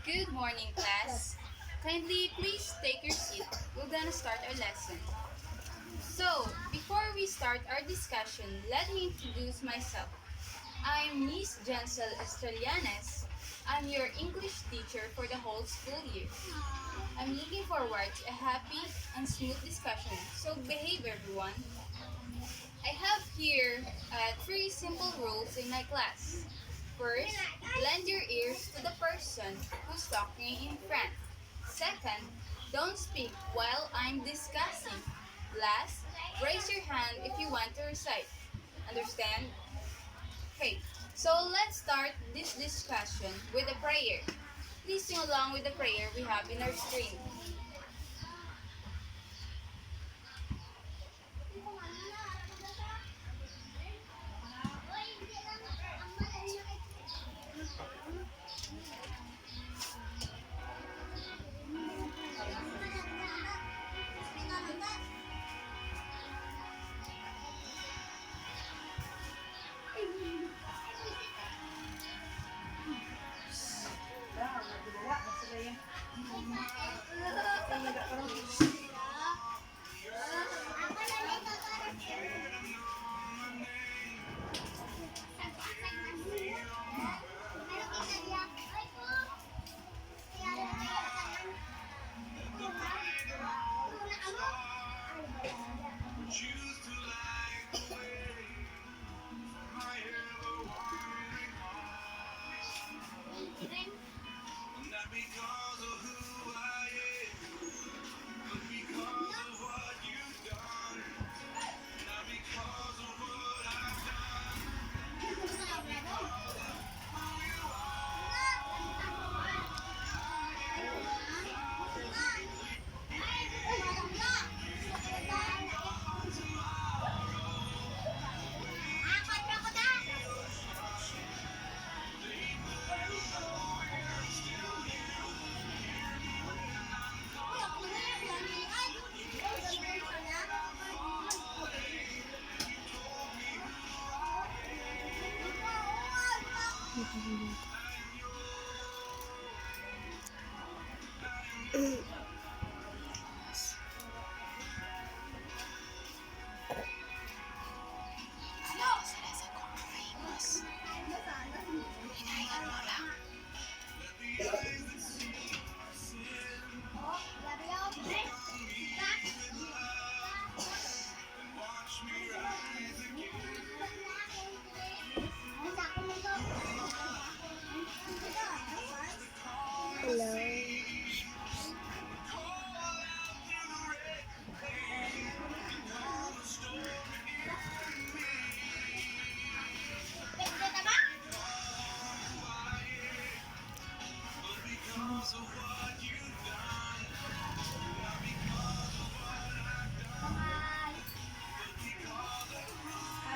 Good morning, class. Kindly please take your seat. We're gonna start our lesson. So, before we start our discussion, let me introduce myself. I'm Miss Jensel Estrelianes. I'm your English teacher for the whole school year. I'm looking forward to a happy and smooth discussion, so behave everyone. I have here three simple rules in my class. First, lend your ears to the person who's talking in front. Second, don't speak while I'm discussing. Last, raise your hand if you want to recite. Understand? Okay, so let's start this discussion with a prayer. Please sing along with the prayer we have in our screen. Choose to light the way my ever-wandering heart. Not because of who I am, but because of what you've done. Not because of what I've done, but because of who you the eyes that see my sin. Come me with love and watch me rise again. Because of what you've done, not because of what I've done,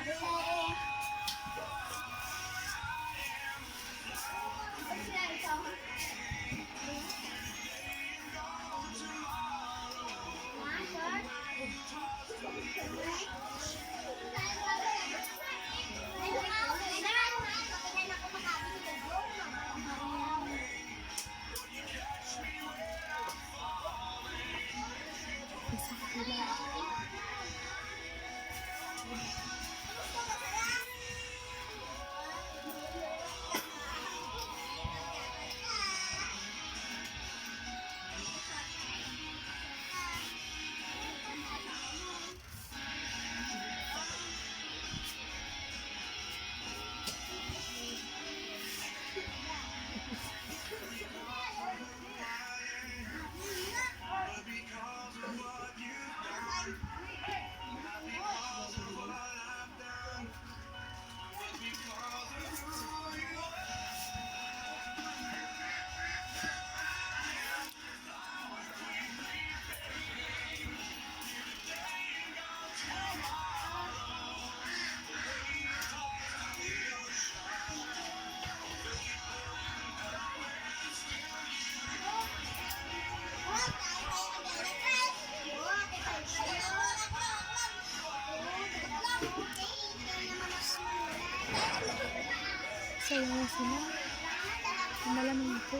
but because of who you but because of what you've done, not because of what I've done, but because of who you Sayang sila. Malamang ito.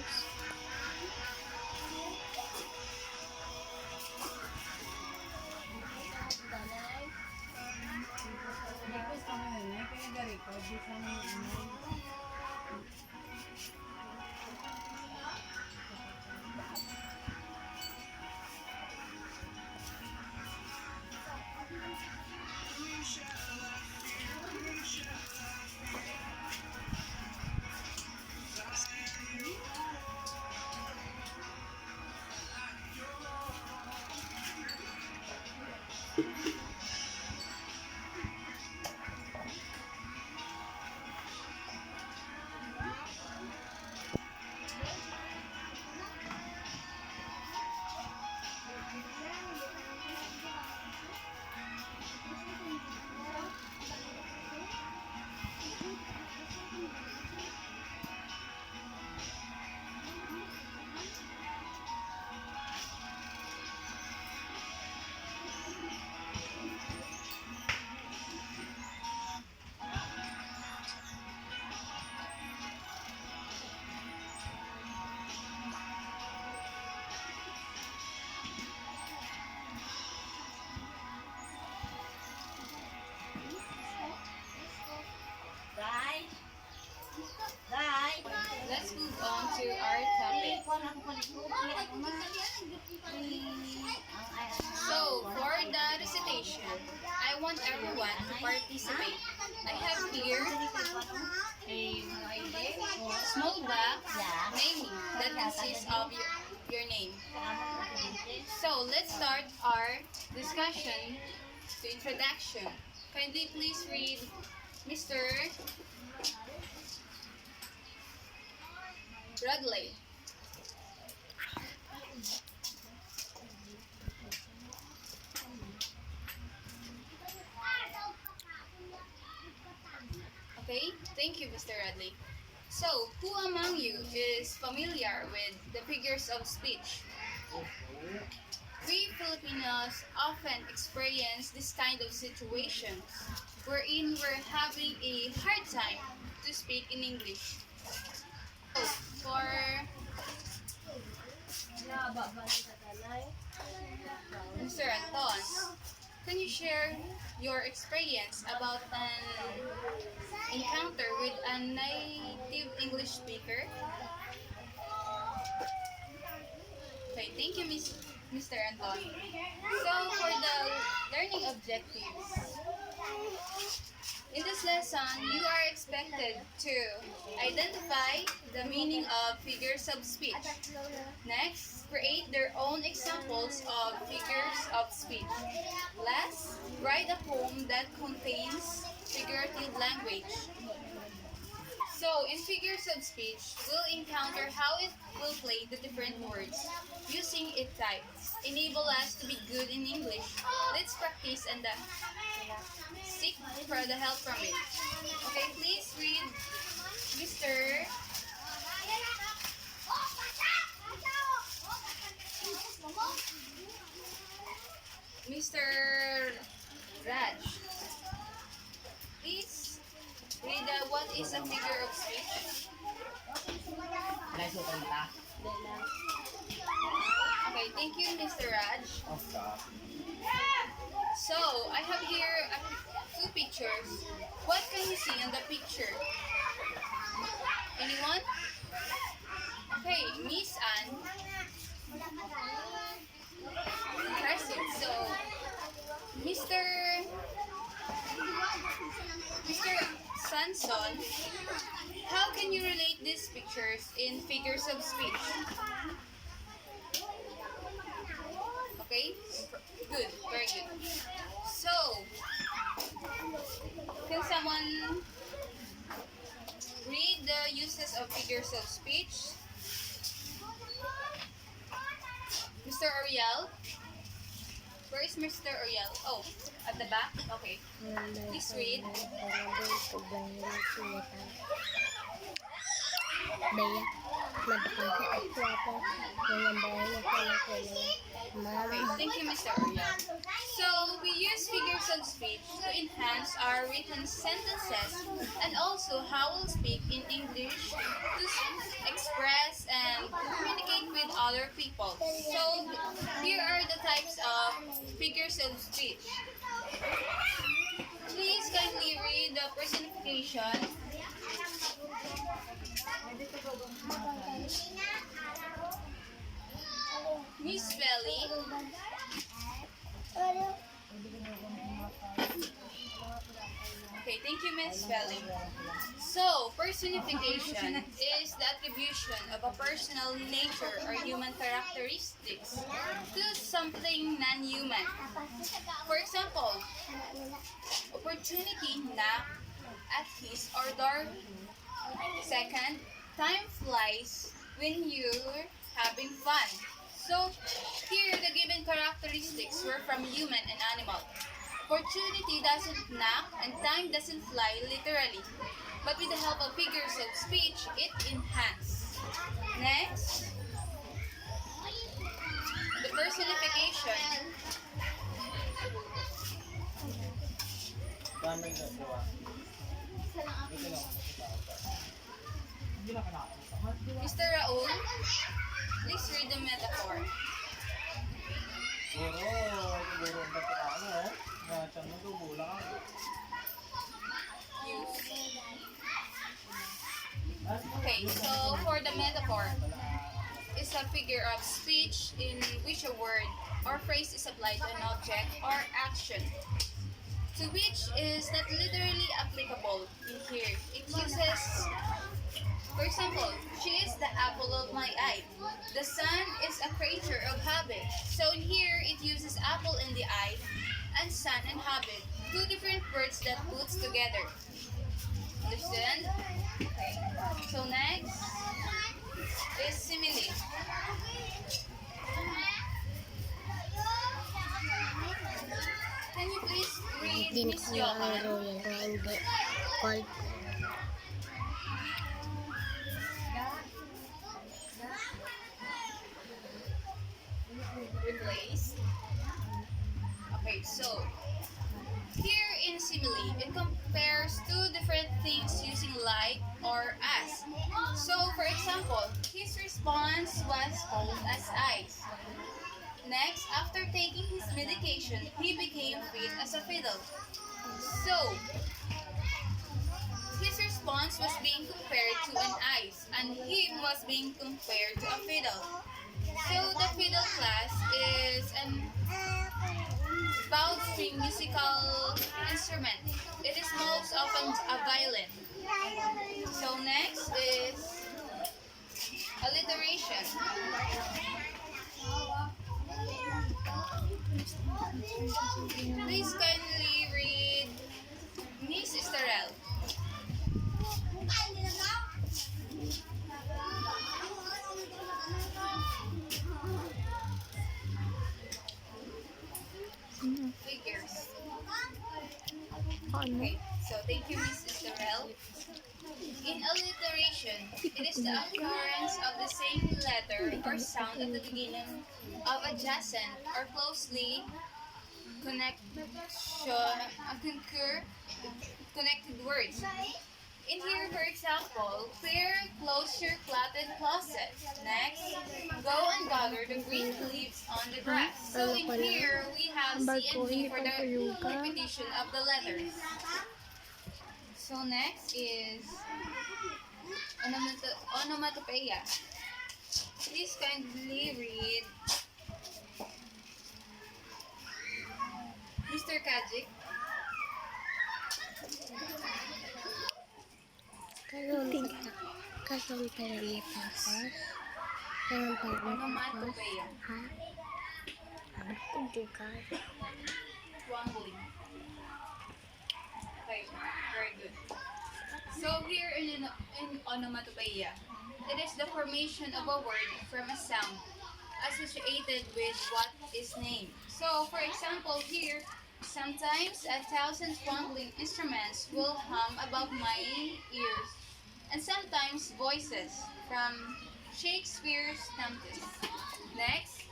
Let's move on to our topic. So, for the recitation, I want everyone to participate. I have here a small box naming that consists of your name. So, let's start our discussion to introduction. Kindly please read Mr. Radley. Okay, thank you, Mr. Radley. So, who among you is familiar with the figures of speech? We Filipinos often experience this kind of situations wherein we're having a hard time to speak in English. So, for Mr. Anton, can you share your experience about an encounter with a native English speaker? Okay, thank you, Mr. Anton. So, for the learning objectives, in this lesson, you are expected to identify the meaning of figures of speech. Next, create their own examples of figures of speech. Last, write a poem that contains figurative language. So, in figures of speech, we'll encounter how it will play the different words using its types. Enable us to be good in English. Let's practice and seek for the help from it. Okay, please read Mr. Mr. Raj. Please read what is a figure of speech. Okay, thank you, Mr. Raj. So, I have here two pictures. What can you see in the picture? Anyone? Okay, Miss Anne. Impressive. So, Mr. Sanson, how can you relate these pictures in figures of speech? Okay, good, very good. So, can someone read the uses of figures of speech? Mr. Oriel? Where is Mr. Oriel? Oh, at the back? Okay. Please read. Okay, thank you, Mr. Oriel. So, we use figures of speech to enhance our written sentences and also how we'll speak in English to express and communicate with other people. So, here are the types of figures of speech. Please kindly read the personification. Miss Belly. Okay, thank you, Miss Belly. So, personification is the attribution of a personal nature or human characteristics to something non-human. For example, opportunity knock at his or door. Second, time flies when you're having fun. So, here the given characteristics were from human and animal. Opportunity doesn't knock and time doesn't fly literally, but with the help of figures of speech, it enhances. Next, the personification. Mr. Raul, please read the metaphor. Use. Okay, so for the metaphor, is a figure of speech in which a word or phrase is applied to an object or action, to which is not literally applicable in here. It uses, for example, she is the apple of my eye. The sun is a creature of habit. So in here, it uses apple in the eye and sun and habit, two different words that puts together. Understand? Okay. So next is simile. Can you please read Hindi Miss ko Johan? araw yan kung hindi called Replace. Okay, so here in simile, it compares two different things using like or as. So, for example, his response was cold as ice. Next, after taking his medication, he became fit as a fiddle. So, his response was being compared to an ice, and him was being compared to a fiddle. So, the fiddle class is an bowed string musical instrument. It is most often a violin. So, next is alliteration. Please kindly read Miss Estorel. Figures. Okay, so thank you, Miss Estorel. In alliteration, it is the occurrence of the same letter or sound at the beginning of adjacent or closely connected words. In here, for example, clear, close your cluttered closet. Next, go and gather the green leaves on the grass. So in here, we have C and D for the repetition of the letters. So next is onomatopoeia. Please kindly read Mr. Kajik. kasong palipapas ang palipapas Onomatopoeia. ha? Ang bukas. Twombly. Okay, very good. So here in onomatopoeia, it is the formation of a word from a sound associated with what is named. So for example here, sometimes 1,000 twangling instruments will hum above my ears, and sometimes voices from Shakespeare's Tempest. Next,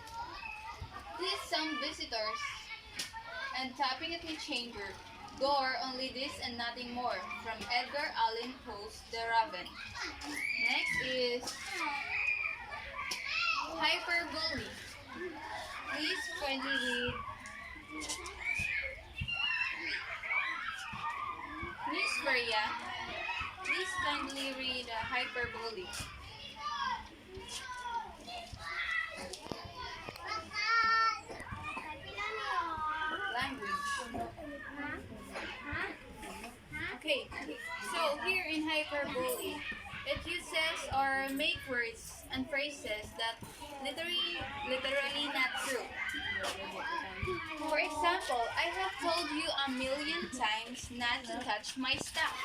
please some visitors and tapping at my chamber door, only this and nothing more, from Edgar Allan Poe's The Raven. Next is hyperbole. Please kindly read kindly read hyperbole. Language. Okay, so here in hyperbole, it uses or make words and phrases that literally not true. For example, I have told you a million times not to touch my stuff.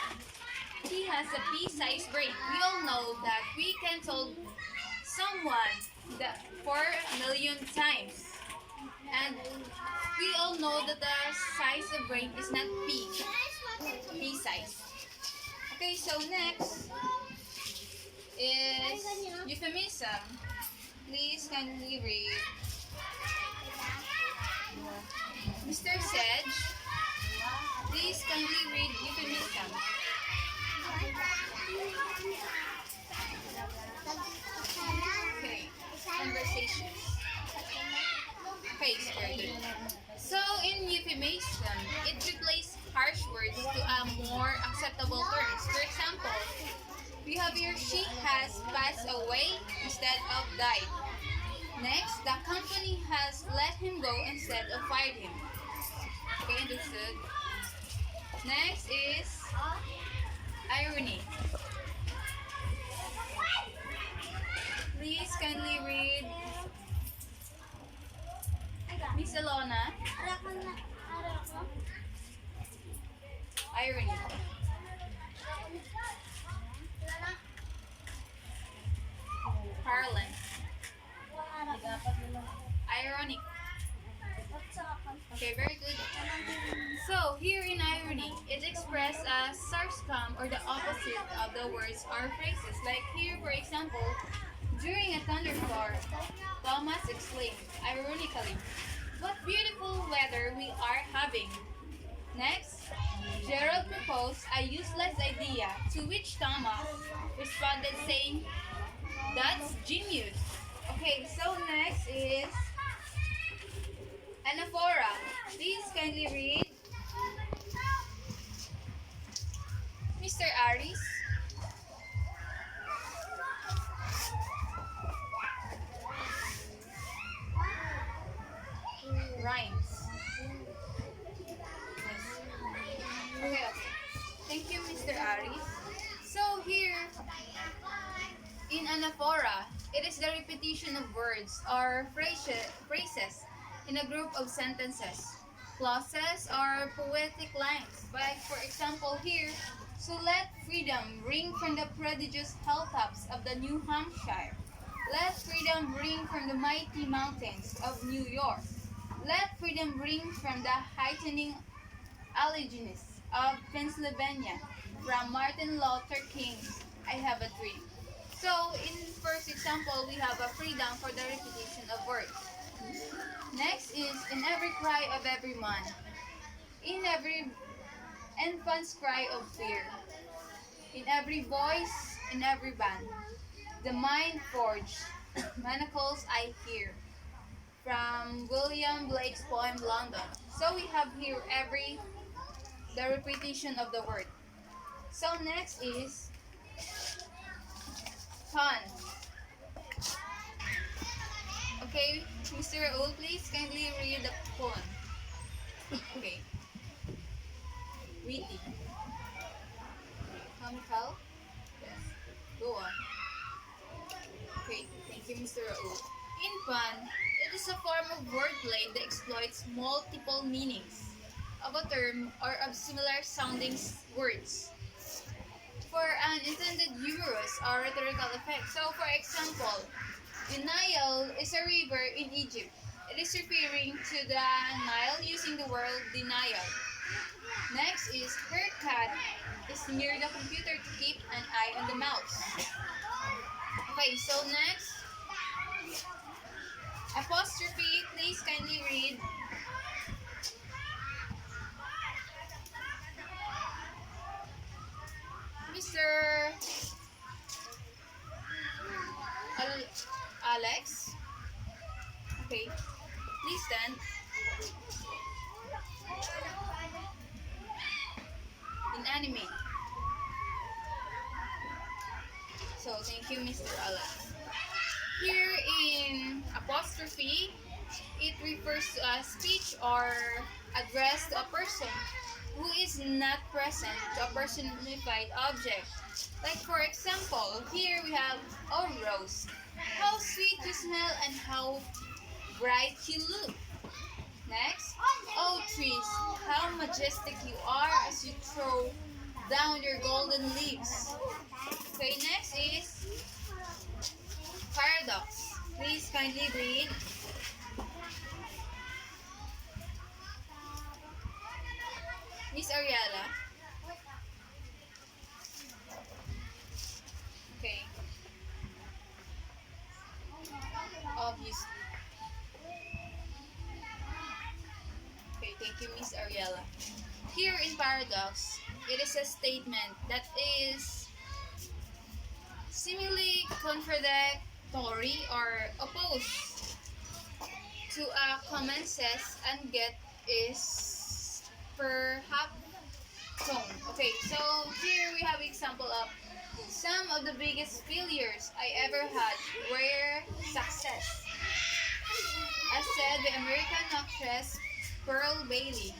He has a pea-sized brain. We all know that we can tell someone that 4 million times. And we all know that the size of brain is not pea size. Okay, so next is euphemism. Please kindly read. Mr. Sedge, please kindly read euphemism. Okay, conversations. Okay, very good. So in euphemism, it replaces harsh words to a more acceptable terms. For example, we have here she has passed away instead of died. Next, the company has let him go instead of fired him. Okay, understood. Next is irony. Please kindly read Miss Alona. Irony. Harlan. Ironic. Okay, very good. So, here in irony, it expresses as sarcasm or the opposite of the words or phrases. Like here, for example, during a thunderstorm, Thomas exclaimed, ironically, "What beautiful weather we are having." Next, Gerald proposed a useless idea, to which Thomas responded saying, "That's genius." Okay, so next is anaphora. Please kindly read. Mr. Aris. Rhymes. Yes. Okay. Thank you, Mr. Aris. So here, in anaphora, it is the repetition of words or phrases in a group of sentences, clauses, or poetic lines. Like, for example, here, so let freedom ring from the prodigious hilltops of the New Hampshire. Let freedom ring from the mighty mountains of New York. Let freedom ring from the heightening Alleghenies of Pennsylvania. From Martin Luther King's I Have a Dream. So, in first example, we have a freedom for the repetition of words. Next is in every cry of every man, in every infant's cry of fear, in every voice, in every band, the mind forged manacles I hear. From William Blake's poem London. So we have here the repetition of the word. So next is pun. Okay, Mr. Raul, please kindly read the poem. Okay. Witty. Comical? Yes. Go on. Okay, thank you, Mr. Raul. In pun, it is a form of wordplay that exploits multiple meanings of a term or of similar sounding words for an intended humorous or rhetorical effect. So, for example, the Nile is a river in Egypt. It is referring to the Nile using the word denial. Next is her cat is near the computer to keep an eye on the mouse. Okay, so next, apostrophe, please kindly read. Mr. Alex. Okay, please stand. Inanimate. So, thank you, Mr. Alex. Here in apostrophe, it refers to a speech or address to a person who is not present, to a personified object. Like for example, here we have, oh Rose, how sweet you smell and how bright you look. Next, oh trees, how majestic you are as you throw down your golden leaves. Okay, next is paradox. Please kindly read. Miss Ariela. Okay. Obviously. Okay, thank you, Miss Ariela. Here in paradox, it is a statement that is seemingly contradictory or opposed to a common sense and get is perhaps tone. Okay, so here we have example of some of the biggest failures I ever had were success. As said the American actress Pearl Bailey,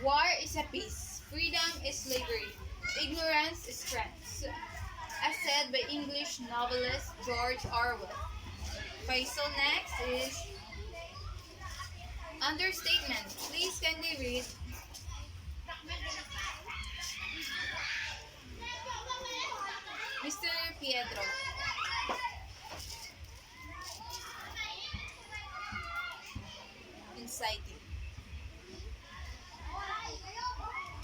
war is a peace, freedom is slavery, ignorance is strength. As said by English novelist George Orwell. Okay, so next is understatement. Please kindly read. Mr. Pietro. Inciting.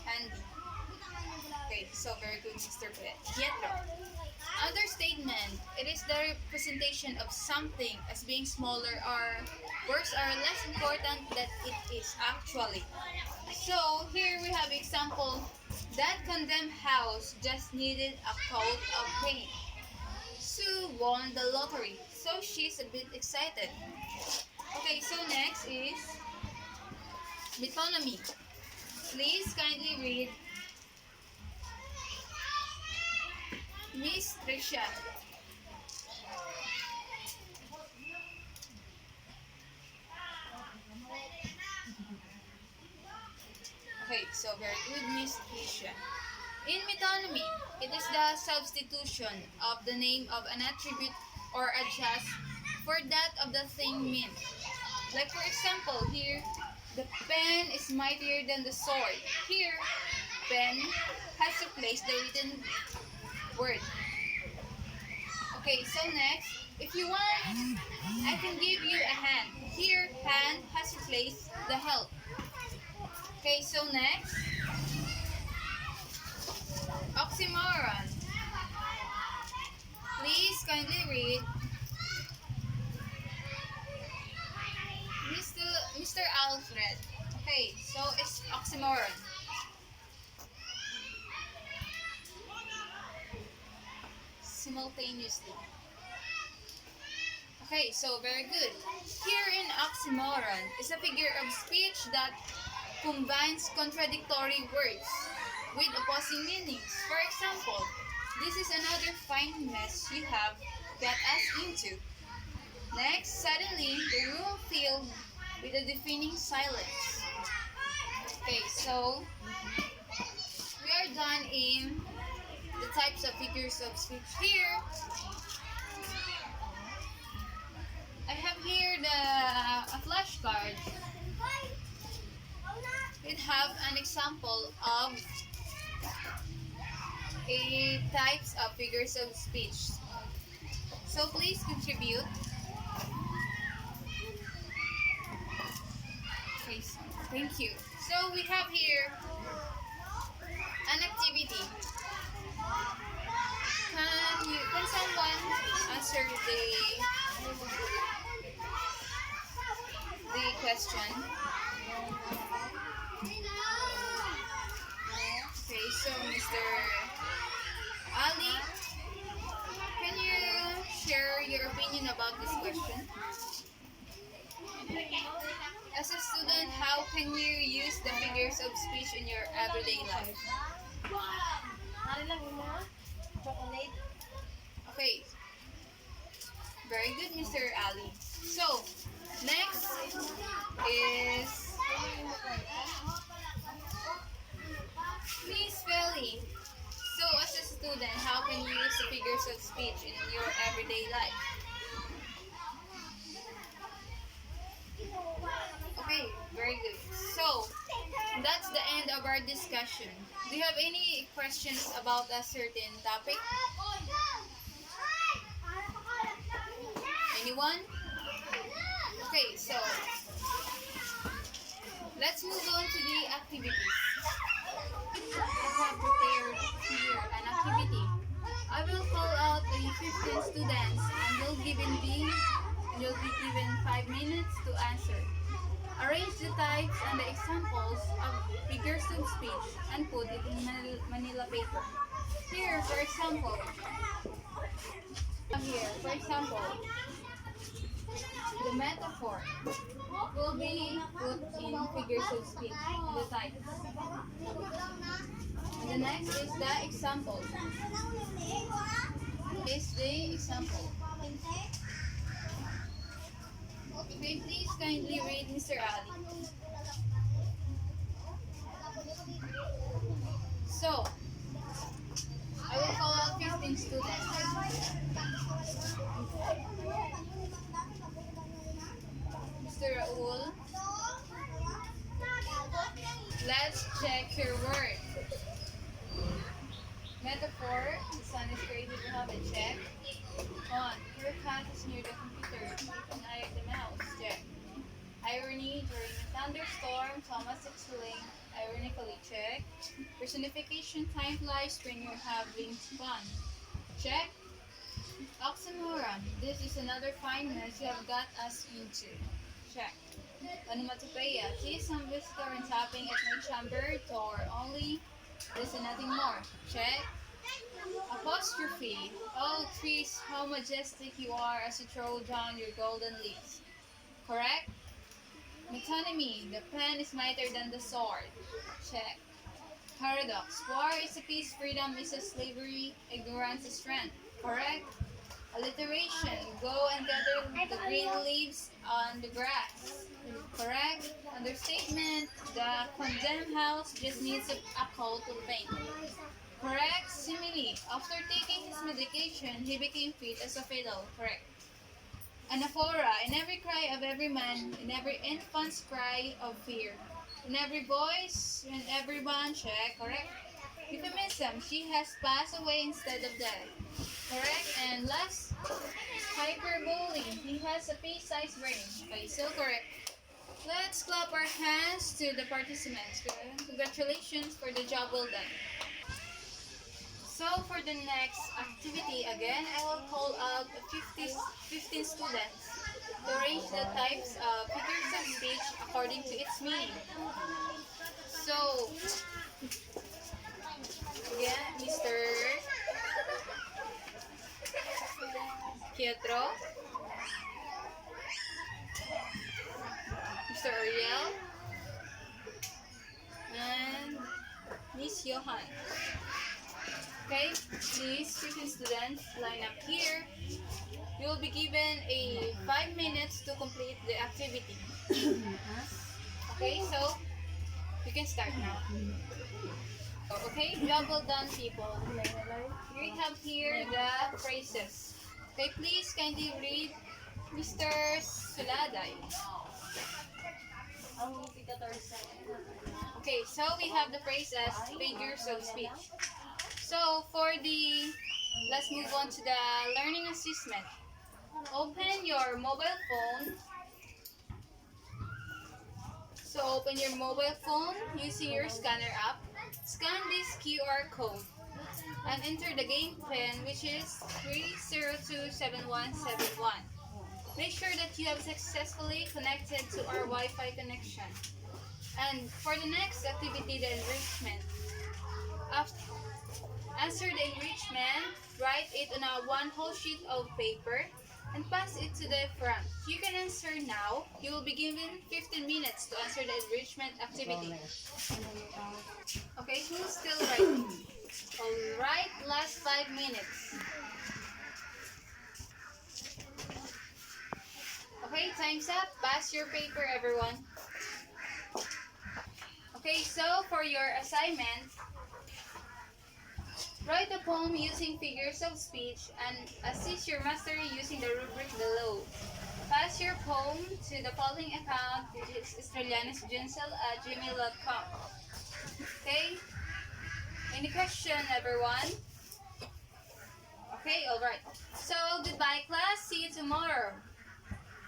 Andy. Okay, so very good, Mr. Pietro. Understatement. It is the representation of something as being smaller or worse or less important than it is actually. So here we have example. That condemned house just needed a coat of paint. Sue won the lottery, so she's a bit excited. Okay, so next is metonymy. Please kindly read Miss Tricia. Okay, so very good, Miss Tricia. In metonymy, it is the substitution of the name of an attribute or adjust for that of the thing meant. Like for example, here, the pen is mightier than the sword. Here, pen has replaced the written word. Okay, so next, if you want, I can give you a hand. Here, hand has replaced the help. Okay, so next, oxymoron. Please kindly read Mr. Alfred. Okay, so it's oxymoron. Simultaneously. Okay, so very good. Here in oxymoron is a figure of speech that combines contradictory words with opposing meanings. For example, this is another fine mess you have got us into. Next, suddenly the room filled with a deafening silence. Okay, so we are done in the types of figures of speech. Here, I have here a flashcard. It have an example of a types of figures of speech. So please contribute. Okay, so thank you. So we have here an activity. Can someone answer the question? Okay, so Mr. Ali, can you share your opinion about this question? As a student, how can you use the figures of speech in your everyday life? Chocolate. Okay. Very good, Mr. Ali. So, next is Miss Feli. So, as a student, how can you use the figures of speech in your everyday life? Okay, very good. So, that's the end of our discussion. Do you have any questions about a certain topic? Anyone? Okay, so let's move on to the activities. I have prepared here an activity. I will call out the 15 students and you'll be given 5 minutes to answer. Arrange the types and the examples of figures of speech and put it in Manila paper. Here, for example, the metaphor will be put in figures of speech in the types. And the next is the example. Okay, please kindly read Mr. Ali. So, I will call out 15 students. Mr. Raul, let's check your word. Metaphor, the sun is crazy to have a check. On, your cat is near the computer. Keep an eye on the mouse. Check. Irony, during a thunderstorm, Thomas explained. Ironically, check. Personification, time flies when you're having fun. Check. Oxymoron, this is another fine mess you have got us into. Check. Onomatopoeia, see some visitor and tapping at my chamber door only. There's nothing more. Check. Apostrophe, oh trees, how majestic you are as you throw down your golden leaves. Correct? Metonymy, the pen is mightier than the sword. Check. Paradox, war is a peace, freedom is a slavery, ignorance is strength. Correct? Alliteration, go and gather the green leaves on the grass. Correct? Understatement, the condemned house just needs a coat of paint. Correct? Simile, after taking his medication, he became fit as a fiddle. Correct? Anaphora, in every cry of every man, in every infant's cry of fear, in every voice, in every one, check, correct? Euphemism, she has passed away instead of dead. Correct? And last, hyperbole, he has a pea-sized brain. Okay, so correct. Let's clap our hands to the participants. Congratulations for the job well done. So for the next activity, again, I will call out 15 students to arrange the types of figures of speech according to its meaning. So, again, Mr. Pietro, Mr. Ariel, and Miss Johan. Okay, these 15 students line up here. You will be given a 5 minutes to complete the activity. Okay, so you can start now. Okay, job well done, people. We have here the phrases. Okay, please kindly read Mr. Suladay. Okay, so we have the phrases figures of speech. So let's move on to the learning assessment. Open your mobile phone. So open your mobile phone using your scanner app. Scan this QR code and enter the game PIN, which is 3027171. Make sure that you have successfully connected to our Wi-Fi connection. And for the next activity, the enrichment. Answer the enrichment, write it on one whole sheet of paper, and pass it to the front. You can answer now. You will be given 15 minutes to answer the enrichment activity. Okay, who's still writing? Alright, last 5 minutes. pass your paper, everyone. Okay, so for your assignment, write a poem using figures of speech and assist your mastery using the rubric below. Pass your poem to the following account, which is estrellasjuncel@gmail.com. Okay? Any question, everyone? Okay, alright. So, goodbye, class. See you tomorrow.